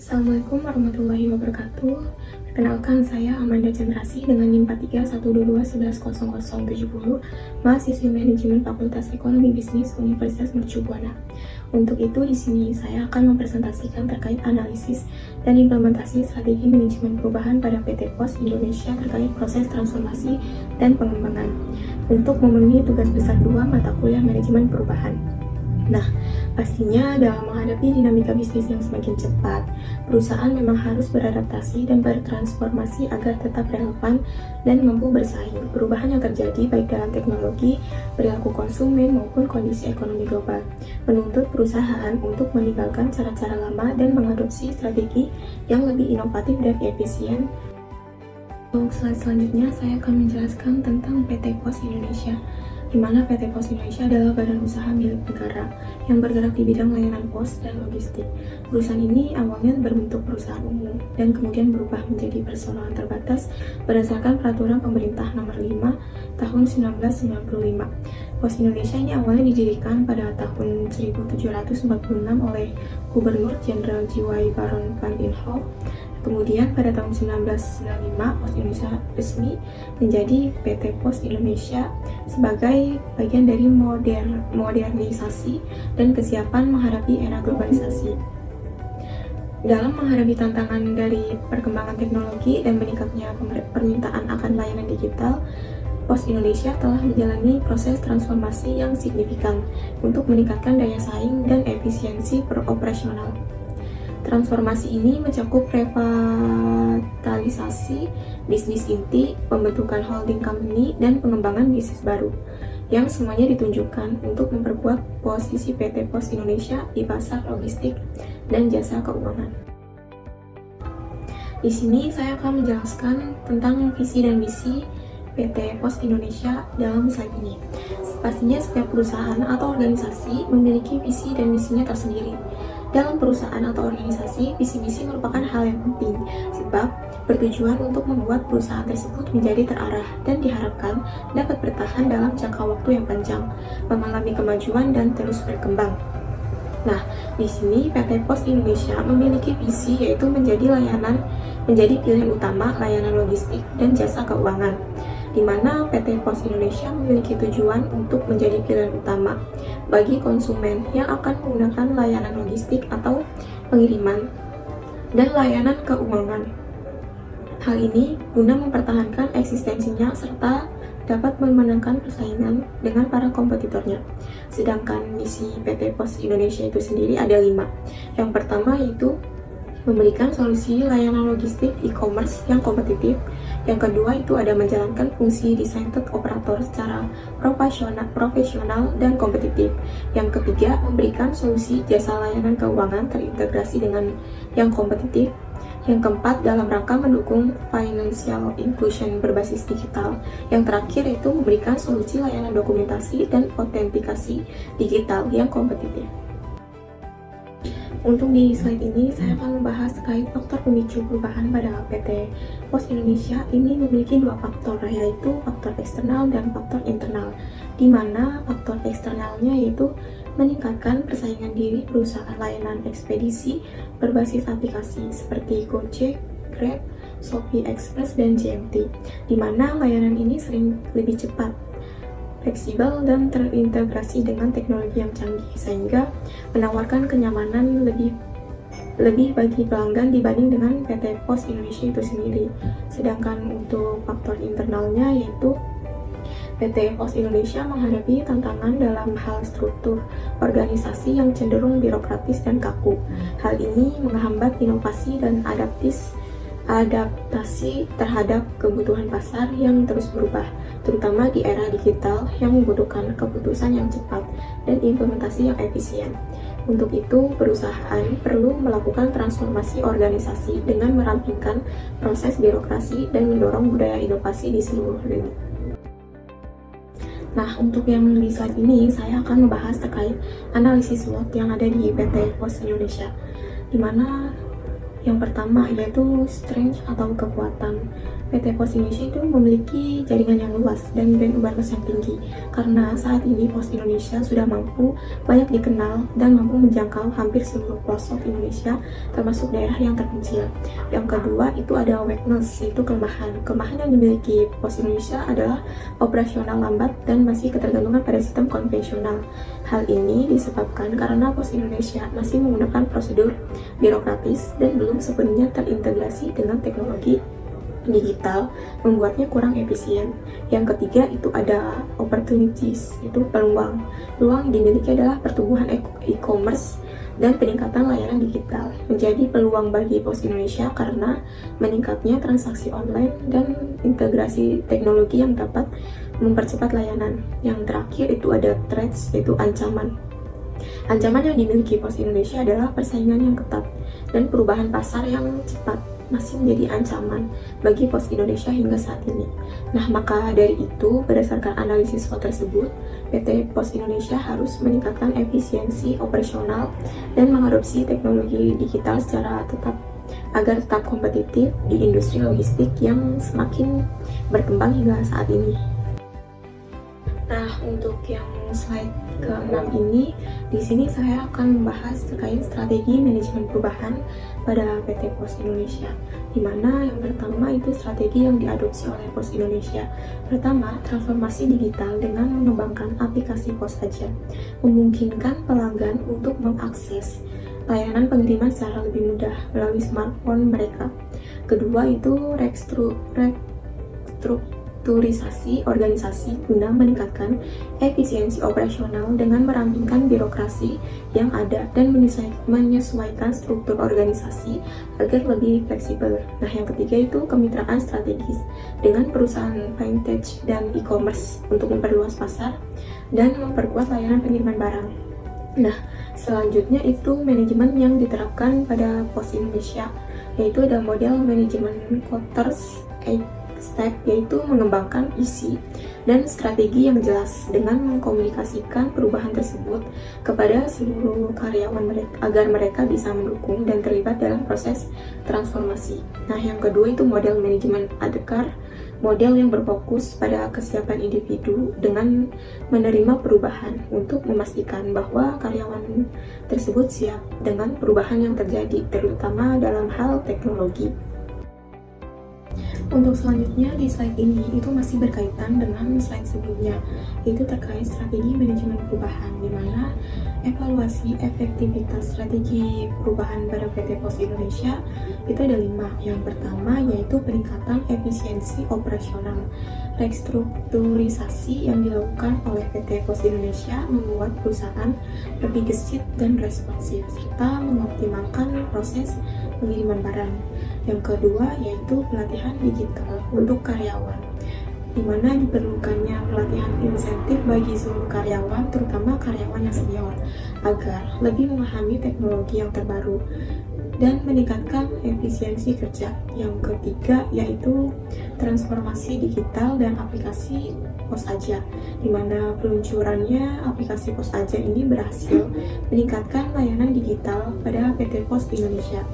Assalamualaikum warahmatullahi wabarakatuh. Perkenalkan, saya Amanda Chandrasih dengan NIM 4312110070, mahasiswi manajemen Fakultas Ekonomi Bisnis Universitas Mercu Buana. Untuk itu, di sini saya akan mempresentasikan terkait analisis dan implementasi strategi manajemen perubahan pada PT Pos Indonesia terkait proses transformasi dan pengembangan untuk memenuhi tugas besar 2 mata kuliah manajemen perubahan. Nah, pastinya dalam menghadapi dinamika bisnis yang semakin cepat, perusahaan memang harus beradaptasi dan bertransformasi agar tetap relevan dan mampu bersaing. Perubahan yang terjadi baik dalam teknologi, perilaku konsumen, maupun kondisi ekonomi global menuntut perusahaan untuk meninggalkan cara-cara lama dan mengadopsi strategi yang lebih inovatif dan efisien. Untuk slide selanjutnya, saya akan menjelaskan tentang PT Pos Indonesia, di mana PT Pos Indonesia adalah badan usaha milik negara yang bergerak di bidang layanan pos dan logistik. Perusahaan ini awalnya berbentuk perusahaan umum dan kemudian berubah menjadi perseroan terbatas berdasarkan peraturan pemerintah nomor 5 tahun 1995. Pos Indonesia ini awalnya didirikan pada tahun 1746 oleh Gubernur Jenderal J.Y. Baron van Inhofe. Kemudian pada tahun 1995, Pos Indonesia resmi menjadi PT Pos Indonesia sebagai bagian dari modernisasi dan kesiapan menghadapi era globalisasi. Dalam menghadapi tantangan dari perkembangan teknologi dan meningkatnya permintaan akan layanan digital, Pos Indonesia telah menjalani proses transformasi yang signifikan untuk meningkatkan daya saing dan efisiensi operasional. Transformasi ini mencakup revitalisasi bisnis inti, pembentukan holding company, dan pengembangan bisnis baru, yang semuanya ditunjukkan untuk memperkuat posisi PT Pos Indonesia di pasar logistik dan jasa keuangan. Di sini saya akan menjelaskan tentang visi dan misi PT Pos Indonesia dalam slide ini. Pastinya setiap perusahaan atau organisasi memiliki visi dan misinya tersendiri. Dalam perusahaan atau organisasi, visi misi merupakan hal yang penting, sebab bertujuan untuk membuat perusahaan tersebut menjadi terarah dan diharapkan dapat bertahan dalam jangka waktu yang panjang, mengalami kemajuan dan terus berkembang. Nah, di sini PT Pos Indonesia memiliki visi yaitu menjadi pilihan utama layanan logistik dan jasa keuangan, di mana PT Pos Indonesia memiliki tujuan untuk menjadi pilihan utama bagi konsumen yang akan menggunakan layanan logistik atau pengiriman dan layanan keuangan. Hal ini guna mempertahankan eksistensinya serta dapat memenangkan persaingan dengan para kompetitornya. Sedangkan misi PT Pos Indonesia itu sendiri ada 5. Yang pertama yaitu memberikan solusi layanan logistik e-commerce yang kompetitif. Yang kedua itu ada menjalankan fungsi designated operator secara profesional dan kompetitif. Yang ketiga, memberikan solusi jasa layanan keuangan terintegrasi dengan yang kompetitif. Yang keempat, dalam rangka mendukung financial inclusion berbasis digital. Yang terakhir itu memberikan solusi layanan dokumentasi dan autentikasi digital yang kompetitif. Untuk di slide ini, saya akan membahas terkait faktor pemicu perubahan pada PT Pos Indonesia. Ini memiliki 2 faktor, yaitu faktor eksternal dan faktor internal, di mana faktor eksternalnya yaitu meningkatkan persaingan diri perusahaan layanan ekspedisi berbasis aplikasi seperti Gojek, Grab, Shopee Express, dan JMT, di mana layanan ini sering lebih cepat, fleksibel, dan terintegrasi dengan teknologi yang canggih sehingga menawarkan kenyamanan lebih bagi pelanggan dibanding dengan PT Pos Indonesia itu sendiri. Sedangkan untuk faktor internalnya yaitu PT Pos Indonesia menghadapi tantangan dalam hal struktur organisasi yang cenderung birokratis dan kaku. Hal ini menghambat inovasi dan adaptasi terhadap kebutuhan pasar yang terus berubah, terutama di era digital yang membutuhkan keputusan yang cepat dan implementasi yang efisien. Untuk itu, perusahaan perlu melakukan transformasi organisasi dengan merampingkan proses birokrasi dan mendorong budaya inovasi di seluruh lini. Nah, untuk yang di slide ini, saya akan membahas terkait analisis SWOT yang ada di PT Pos Indonesia, di mana yang pertama yaitu strength atau kekuatan. PT Pos Indonesia itu memiliki jaringan yang luas dan brand awareness yang tinggi, karena saat ini Pos Indonesia sudah mampu banyak dikenal dan mampu menjangkau hampir seluruh pelosok Indonesia, termasuk daerah yang terpencil. Yang kedua itu ada weakness, yaitu kelemahan. Kelemahan yang dimiliki Pos Indonesia adalah operasional lambat dan masih ketergantungan pada sistem konvensional. Hal ini disebabkan karena Pos Indonesia masih menggunakan prosedur birokratis dan belum sepenuhnya terintegrasi dengan teknologi digital, membuatnya kurang efisien. Yang ketiga itu ada opportunities, itu peluang. Peluang yang dimiliki adalah pertumbuhan e-commerce dan peningkatan layanan digital menjadi peluang bagi Pos Indonesia karena meningkatnya transaksi online dan integrasi teknologi yang dapat mempercepat layanan. Yang terakhir itu ada threats, yaitu ancaman. Ancaman yang dimiliki Pos Indonesia adalah persaingan yang ketat dan perubahan pasar yang cepat masih menjadi ancaman bagi Pos Indonesia hingga saat ini. Nah, maka dari itu, berdasarkan analisis hal tersebut, PT Pos Indonesia harus meningkatkan efisiensi operasional dan mengadopsi teknologi digital secara agar tetap kompetitif di industri logistik yang semakin berkembang hingga saat ini. Nah, untuk yang slide ke-6 ini, di sini saya akan membahas terkait strategi manajemen perubahan pada PT Pos Indonesia, di mana yang pertama itu strategi yang diadopsi oleh Pos Indonesia. Pertama, transformasi digital dengan mengembangkan aplikasi Pos Aja, memungkinkan pelanggan untuk mengakses layanan pengiriman secara lebih mudah melalui smartphone mereka. Kedua itu restrukturisasi organisasi guna meningkatkan efisiensi operasional dengan merampingkan birokrasi yang ada dan menyesuaikan struktur organisasi agar lebih fleksibel. Nah, yang ketiga itu kemitraan strategis dengan perusahaan vintage dan e-commerce untuk memperluas pasar dan memperkuat layanan pengiriman barang. Nah, selanjutnya itu manajemen yang diterapkan pada Pos Indonesia, yaitu ada model manajemen quarters step, yaitu mengembangkan isi dan strategi yang jelas dengan mengkomunikasikan perubahan tersebut kepada seluruh karyawan mereka agar mereka bisa mendukung dan terlibat dalam proses transformasi. Nah, yang kedua itu model manajemen ADKAR, model yang berfokus pada kesiapan individu dengan menerima perubahan untuk memastikan bahwa karyawan tersebut siap dengan perubahan yang terjadi, terutama dalam hal teknologi. Untuk selanjutnya di slide ini itu masih berkaitan dengan slide sebelumnya, yaitu terkait strategi manajemen perubahan, di mana evaluasi efektivitas strategi perubahan pada PT Pos Indonesia itu ada 5. Yang pertama yaitu peningkatan efisiensi operasional. Restrukturisasi yang dilakukan oleh PT Pos Indonesia membuat perusahaan lebih gesit dan responsif serta mengoptimalkan proses pengiriman barang. Yang kedua yaitu pelatihan digital untuk karyawan, di mana diperlukannya pelatihan insentif bagi seluruh karyawan, terutama karyawan yang senior, agar lebih memahami teknologi yang terbaru dan meningkatkan efisiensi kerja. Yang ketiga yaitu transformasi digital dan aplikasi Pos Aja, di mana peluncurannya aplikasi Pos Aja ini berhasil meningkatkan layanan digital pada PT Pos Indonesia.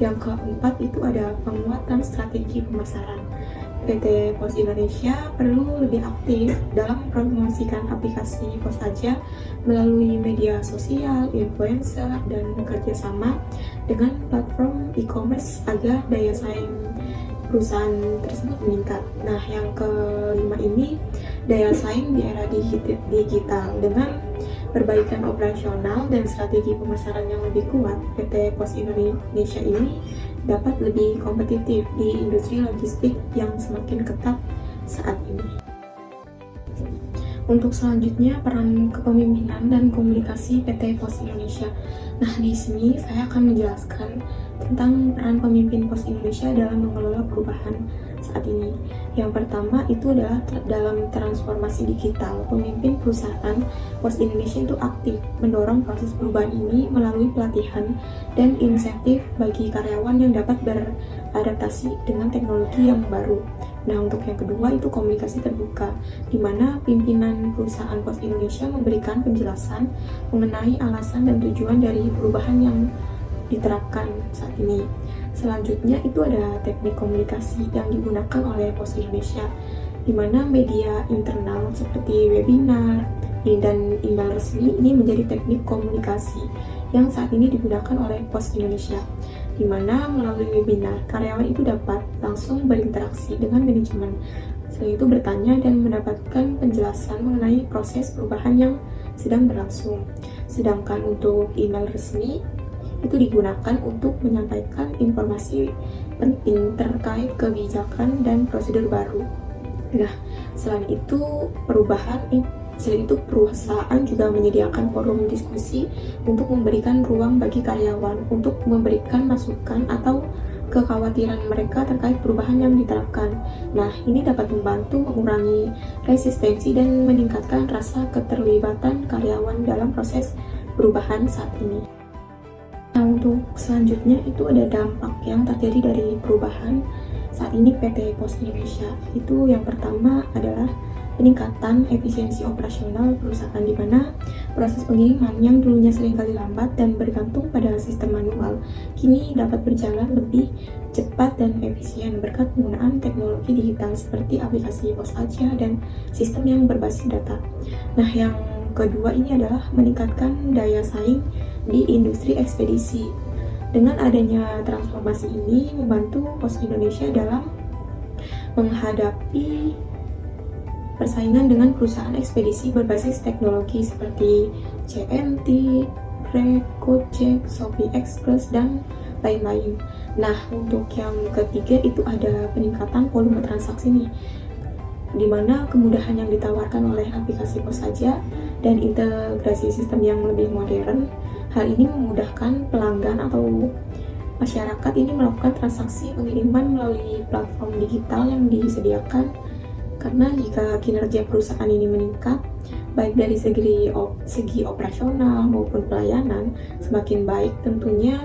Yang keempat itu ada penguatan strategi pemasaran. PT Pos Indonesia perlu lebih aktif dalam mempromosikan aplikasi Pos Aja melalui media sosial, influencer, dan bekerjasama dengan platform e-commerce agar daya saing perusahaan tersebut meningkat. Nah, yang kelima ini daya saing di era digital. Dengan perbaikan operasional dan strategi pemasaran yang lebih kuat, PT Pos Indonesia ini dapat lebih kompetitif di industri logistik yang semakin ketat saat ini. Untuk selanjutnya, peran kepemimpinan dan komunikasi PT Pos Indonesia. Nah, di sini saya akan menjelaskan tentang peran pemimpin Pos Indonesia dalam mengelola perubahan saat ini. Yang pertama itu adalah dalam transformasi digital. Pemimpin perusahaan Pos Indonesia itu aktif mendorong proses perubahan ini melalui pelatihan dan insentif bagi karyawan yang dapat beradaptasi dengan teknologi yang baru. Nah, untuk yang kedua itu komunikasi terbuka, di mana pimpinan perusahaan Pos Indonesia memberikan penjelasan mengenai alasan dan tujuan dari perubahan yang diterapkan saat ini. Selanjutnya itu ada teknik komunikasi yang digunakan oleh Pos Indonesia, di mana media internal seperti webinar dan email resmi ini menjadi teknik komunikasi yang saat ini digunakan oleh Pos Indonesia, di mana melalui webinar karyawan itu dapat langsung berinteraksi dengan manajemen, selain itu bertanya dan mendapatkan penjelasan mengenai proses perubahan yang sedang berlangsung. Sedangkan untuk email resmi itu digunakan untuk menyampaikan informasi penting terkait kebijakan dan prosedur baru. Nah, selain itu perusahaan juga menyediakan forum diskusi untuk memberikan ruang bagi karyawan untuk memberikan masukan atau kekhawatiran mereka terkait perubahan yang diterapkan. Nah, ini dapat membantu mengurangi resistensi dan meningkatkan rasa keterlibatan karyawan dalam proses perubahan saat ini. Nah, untuk selanjutnya itu ada dampak yang terjadi dari perubahan saat ini PT Pos Indonesia. Itu yang pertama adalah peningkatan efisiensi operasional perusahaan, di mana proses pengiriman yang dulunya seringkali lambat dan bergantung pada sistem manual kini dapat berjalan lebih cepat dan efisien berkat penggunaan teknologi digital seperti aplikasi Pos Aja dan sistem yang berbasis data. Nah, yang kedua ini adalah meningkatkan daya saing di industri ekspedisi. Dengan adanya transformasi ini membantu Pos Indonesia dalam menghadapi persaingan dengan perusahaan ekspedisi berbasis teknologi seperti JNT, Grab, Gojek, Shopee Express, dan lain-lain. Nah, untuk yang ketiga itu ada peningkatan volume transaksi nih, di mana kemudahan yang ditawarkan oleh aplikasi Pos Aja dan integrasi sistem yang lebih modern. Hal ini memudahkan pelanggan atau masyarakat ini melakukan transaksi pengiriman melalui platform digital yang disediakan. Karena jika kinerja perusahaan ini meningkat, baik dari segi operasional maupun pelayanan semakin baik, tentunya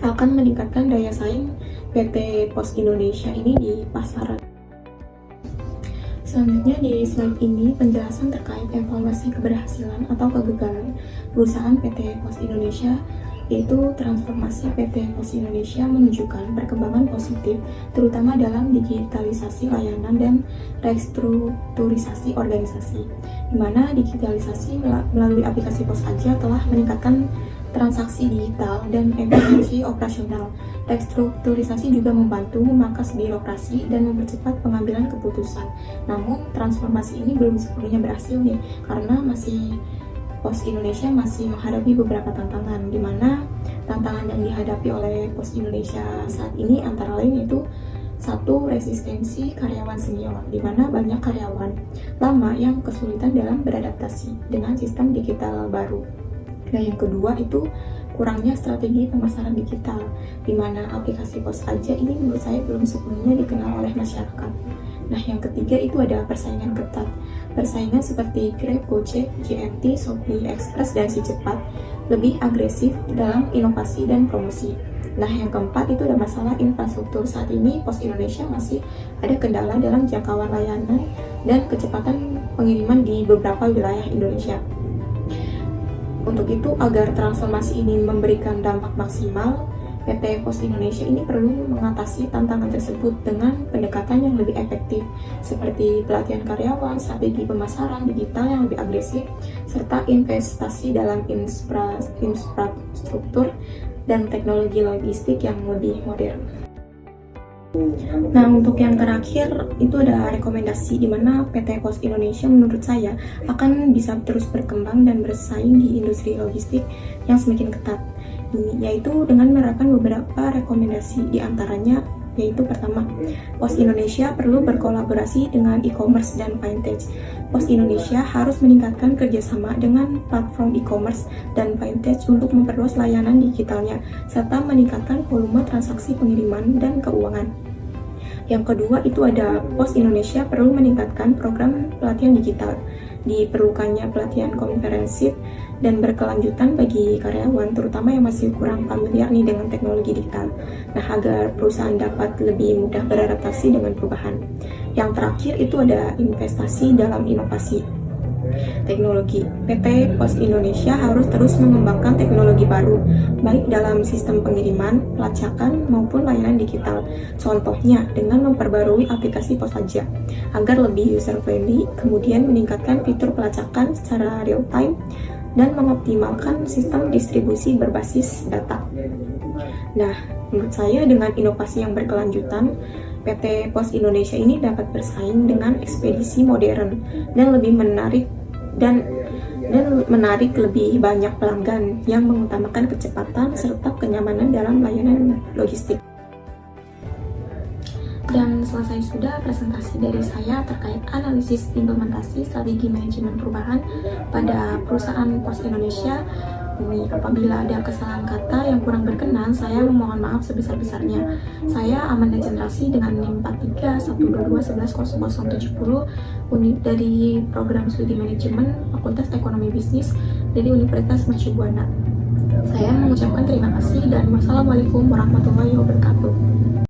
akan meningkatkan daya saing PT Pos Indonesia ini di pasaran. Selanjutnya di slide ini penjelasan terkait evaluasi keberhasilan atau kegagalan perusahaan PT Pos Indonesia, yaitu transformasi PT Pos Indonesia menunjukkan perkembangan positif terutama dalam digitalisasi layanan dan restrukturisasi organisasi, di mana digitalisasi melalui aplikasi Pos Aja telah meningkatkan transaksi digital dan efisiensi operasional. Restrukturisasi juga membantu memangkas birokrasi dan mempercepat pengambilan keputusan. Namun, transformasi ini belum sepenuhnya berhasil nih, karena Pos Indonesia masih menghadapi beberapa tantangan, di mana tantangan yang dihadapi oleh Pos Indonesia saat ini antara lain yaitu satu, resistensi karyawan senior, di mana banyak karyawan lama yang kesulitan dalam beradaptasi dengan sistem digital baru. Nah, yang kedua itu kurangnya strategi pemasaran digital, di mana aplikasi Pos Aja ini menurut saya belum sepenuhnya dikenal oleh masyarakat. Nah, yang ketiga itu ada persaingan ketat. Persaingan seperti Grab, Gojek, JNT, Shopee Express, dan Si Cepat lebih agresif dalam inovasi dan promosi. Nah, yang keempat itu ada masalah infrastruktur. Saat ini Pos Indonesia masih ada kendala dalam jangkauan layanan dan kecepatan pengiriman di beberapa wilayah Indonesia. Untuk itu, agar transformasi ini memberikan dampak maksimal, PT Pos Indonesia ini perlu mengatasi tantangan tersebut dengan pendekatan yang lebih efektif, seperti pelatihan karyawan, strategi pemasaran digital yang lebih agresif, serta investasi dalam infrastruktur dan teknologi logistik yang lebih modern. Nah, untuk yang terakhir itu ada rekomendasi di mana PT Pos Indonesia menurut saya akan bisa terus berkembang dan bersaing di industri logistik yang semakin ketat. Yaitu dengan menerapkan beberapa rekomendasi, di antaranya yaitu pertama, Pos Indonesia perlu berkolaborasi dengan e-commerce dan fintech. Pos Indonesia harus meningkatkan kerjasama dengan platform e-commerce dan fintech untuk memperluas layanan digitalnya, serta meningkatkan volume transaksi pengiriman dan keuangan. Yang kedua itu ada Pos Indonesia perlu meningkatkan program pelatihan digital. Diperlukannya pelatihan komprehensif dan berkelanjutan bagi karyawan, terutama yang masih kurang familiar nih dengan teknologi digital. Nah, agar perusahaan dapat lebih mudah beradaptasi dengan perubahan. Yang terakhir itu ada investasi dalam inovasi. teknologi. PT Pos Indonesia harus terus mengembangkan teknologi baru, baik dalam sistem pengiriman, pelacakan, maupun layanan digital. Contohnya, dengan memperbarui aplikasi Pos Aja, agar lebih user-friendly, kemudian meningkatkan fitur pelacakan secara real-time, dan mengoptimalkan sistem distribusi berbasis data. Nah, menurut saya dengan inovasi yang berkelanjutan, PT Pos Indonesia ini dapat bersaing dengan ekspedisi modern dan lebih menarik lebih banyak pelanggan yang mengutamakan kecepatan serta kenyamanan dalam layanan logistik. Dan selesai sudah presentasi dari saya terkait analisis implementasi strategi manajemen perubahan pada perusahaan Pos Indonesia. Ini apabila ada kesalahan kata yang kurang berkenan, saya memohon maaf sebesar-besarnya. Saya Amanda Generasi dengan NIM 4312211070 unit dari program studi manajemen Fakultas Ekonomi Bisnis dari Universitas Mercu Buana. Saya mengucapkan terima kasih dan wassalamualaikum warahmatullahi wabarakatuh.